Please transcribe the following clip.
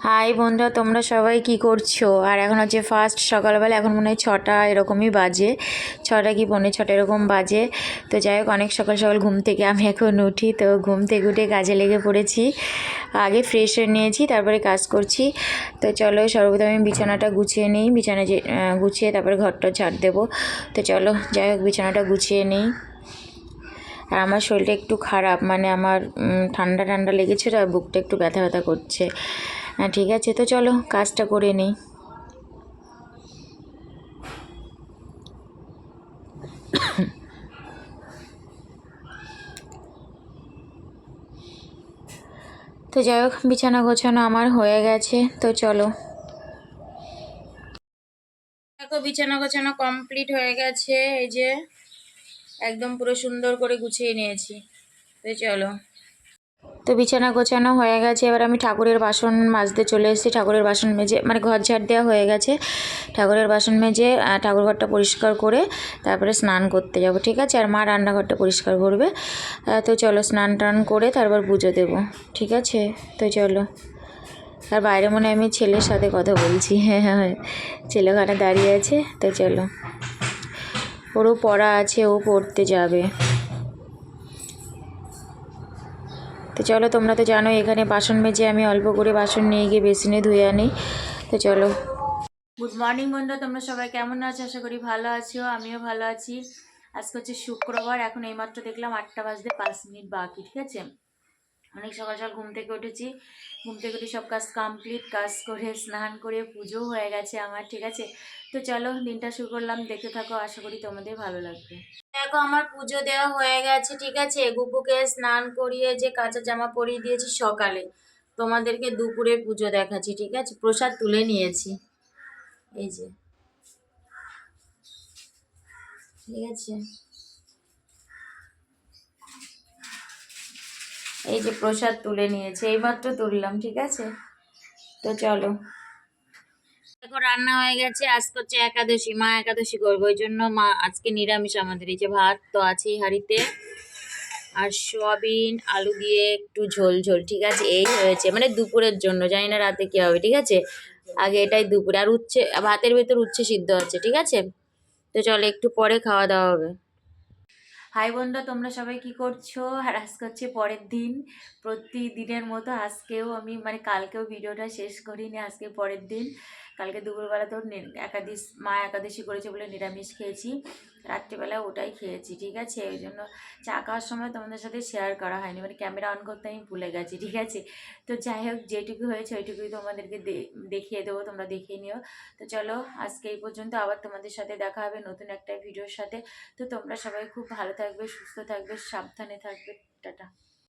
High বন্ধুরা, তোমরা সবাই কি করছো? আর এখন হচ্ছে ফার্স্ট সকালবেলা, এখন মনে হয় 6টা এরকমই বাজে, 6টা কি 6:45 এরকম বাজে। তো যাই হোক, অনেক সকাল সকাল ঘুম থেকে আমি এখন উঠি, তো ঘুম থেকে উঠে কাজে লেগে পড়েছি। আগে ফ্রেশ হয়ে নিয়েছি, তারপরে কাজ করছি। তো চলো সর্বপ্রথম আমি বিছানাটা গুছিয়ে নিই, বিছানা গুছিয়ে তারপরে ঘরটা ঝাড় দেবো। তো চলো যাই হোক, বিছানাটা গুছিয়ে নিই। আর আমার শরীরটা একটু খারাপ, মানে আমার ঠান্ডা ঠান্ডা লেগেছিল আর বুকটা একটু ব্যথা ব্যথা করছে। হ্যাঁ ঠিক আছে, তো চলো কাজটা করে নিই। তো যাই হোক, বিছানা গোছানো আমার হয়ে গেছে, তো চলো। দেখো বিছানা গোছানো কমপ্লিট হয়ে গেছে, এই যে একদম পুরো সুন্দর করে গুছিয়ে নিয়েছি। তো চলো, তো বিছানা গোছানো হয়ে গেছে, এবার আমি ঠাকুরের বাসন মাজতে চলে এসেছি। ঠাকুরের বাসন মেজে, মানে ঘর ঝাড় দেওয়া হয়ে গেছে, ঠাকুরের বাসন মেজে ঠাকুর ঘরটা পরিষ্কার করে তারপরে স্নান করতে যাব, ঠিক আছে। আর মা রান্নাঘরটা পরিষ্কার করবে। তো চলো স্নান টান করে তারপর পুজো দেবো, ঠিক আছে। তো চলো। আর বাইরে মনে হয় আমি ছেলের সাথে কথা বলছি, হ্যাঁ হ্যাঁ, ছেলে ওখানে দাঁড়িয়ে আছে। তো চলো, ওরও পড়া আছে, ও পড়তে যাবে। তো চলো, তোমরা তো জানো এখানে বাসন মেজে আমি অল্প করে বাসন নিয়ে গিয়ে বেসিনে ধুয়ে আনি। তো চলো। গুড মর্নিং বন্ধুরা, তোমরা সবাই কেমন আছো? আশা করি ভালো আছো, আমিও ভালো আছি। আজকে হচ্ছে শুক্রবার, এখন এইমাত্র দেখলাম 8টা বাজতে 5 মিনিট বাকি, ঠিক আছে। অনেক সকাল সকাল ঘুম থেকে উঠেছি, ঘুম থেকে উঠে সব কাজ কমপ্লিট, কাজ করে স্নান করে পুজো হয়ে গেছে আমার, ঠিক আছে। তো চলো দিনটা শুরু করলাম, দেখতে থাকো, আশা করি তোমাদের ভালো লাগবে। দেখো আমার পুজো দেওয়া হয়ে গেছে, ঠিক আছে। গুপুকে স্নান করিয়ে যে কাঁচা জামা পরিয়ে দিয়েছি সকালে, তোমাদেরকে দুপুরে পুজো দেখাচ্ছি, ঠিক আছে। প্রসাদ তুলে নিয়েছি, এই যে, ঠিক আছে। এই যে প্রসাদ তুলে নিয়েছে, এইমাত্র তুললাম, ঠিক আছে। তো চলো। দেখো রান্না হয়ে গেছে, আজকে হচ্ছে একাদশী, মা একাদশী করবো, ওই জন্য মা আজকে নিরামিষ আমাদের। এই যে ভাত তো আছেই হাঁড়িতে, আর সয়াবিন আলু দিয়ে একটু ঝোল ঝোল, ঠিক আছে। এই হয়েছে, মানে দুপুরের জন্য, জানি না রাতে কি হবে, ঠিক আছে। আগে এটাই দুপুরে, আর উচ্ছে ভাতের ভেতর উচ্ছে সিদ্ধ আছে, ঠিক আছে। তো চলো একটু পরে খাওয়া দাওয়া হবে। হাই বন্ধুরা, তোমরা সবাই কি করছো? আর আজকে হচ্ছে পরের দিন, প্রতিদিনের মতো আজকেও আমি, মানে কালকেও ভিডিওটা শেষ করিনি, আজকে পরের দিন। কালকে দুপুরবেলা তো একাদশ, মা একাদশী করেছে বলে নিরামিষ খেয়েছি, রাত্রিবেলা ওটাই খেয়েছি, ঠিক আছে। ওই জন্য চা খাওয়ার সময় তোমাদের সাথে শেয়ার করা হয়নি, মানে ক্যামেরা অন করতে আমি ভুলে গেছি, ঠিক আছে। তো যাই হোক, যেটুকু হয়েছে ওইটুকুই তোমাদেরকে দেখিয়ে দেবো, তোমরা দেখিয়ে নিও। তো চলো আজকে এই পর্যন্ত, আবার তোমাদের সাথে দেখা হবে নতুন একটা ভিডিওর সাথে। তো তোমরা সবাই খুব ভালো থাকবে, সুস্থ থাকবে, সাবধানে থাকবে। টাটা।